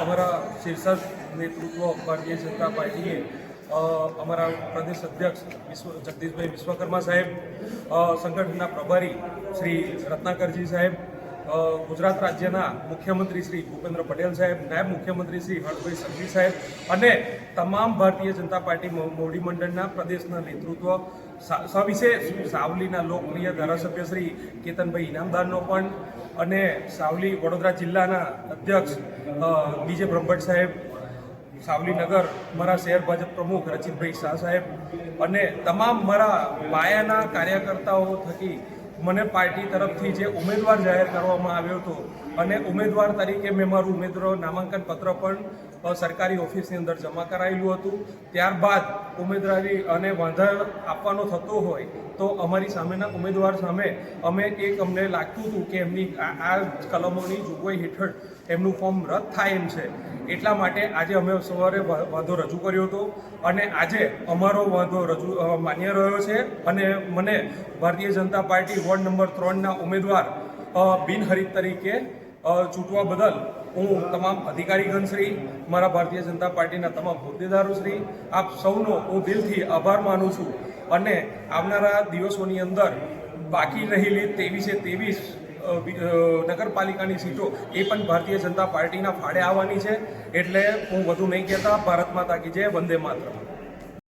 અમારા શીર્ષક નેતૃત્વ ભારતીય જનતા પાર્ટીએ અમારા પ્રદેશ અધ્યક્ષ જગદીશભાઈ વિશ્વકર્મા સાહેબ, સંગઠનના પ્રભારી શ્રી રત્નાકરજી સાહેબ, ગુજરાત રાજ્યના મુખ્યમંત્રી શ્રી ભૂપેન્દ્ર પટેલ સાહેબ, નાયબ મુખ્યમંત્રી શ્રી હર્ષભાઈ સંઘવી સાહેબ અને તમામ ભારતીય જનતા પાર્ટી મોવડી મંડળના પ્રદેશના નેતૃત્વ, સવિશેષ સાવલીના લોકપ્રિય ધારાસભ્ય શ્રી કેતનભાઈ ઇનામદારનો પણ, અને સાવલી વડોદરા જિલ્લાના અધ્યક્ષ બીજે બ્રહ્મભટ્ટ સાહેબ, સાવલીનગર મારા શહેર ભાજપ પ્રમુખ રચિતભાઈ શાહ સાહેબ અને તમામ મારા પાયાના કાર્યકર્તાઓ થકી મને પાર્ટી તરફથી જે ઉમેદવાર જાહેર કરવામાં આવ્યો હતો અને ઉમેદવાર તરીકે મેં મારું ઉમેદવાર નામાંકન પત્ર પણ સરકારી ઓફિસની અંદર જમા કરાયેલું હતું. ત્યારબાદ ઉમેદવારી અને વાંધા આપવાનો થતો હોય તો અમારી સામેના ઉમેદવાર સામે અમને લાગતું હતું કે એમની આ કલમોની જોગવાઈ હેઠળ એમનું ફોર્મ રદ થાય એમ છે. એટલા માટે આજે અમે સવારે વાંધો રજૂ કર્યો હતો અને આજે અમારો વાંધો માન્ય રહ્યો છે અને મને Bharatiya Janata party ward number 3ના ઉમેદવાર બિનહરીફ તરીકે ચૂંટવા બદલ હું તમામ અધિકારીગણશ્રી, મારા ભારતીય જનતા પાર્ટીના તમામ હોદ્દેદારોશ્રી, આપ સૌનો હું દિલથી આભાર માનું છું અને આવનારા દિવસોની અંદર બાકી રહેલી 23 નગરપાલિકાની સીટો એ પણ ભારતીય જનતા પાર્ટીના ફાળે આવવાની છે. એટલે હું વધુ નહીં કહેતા. ભારત માતા કી જય, વંદે માતરમ.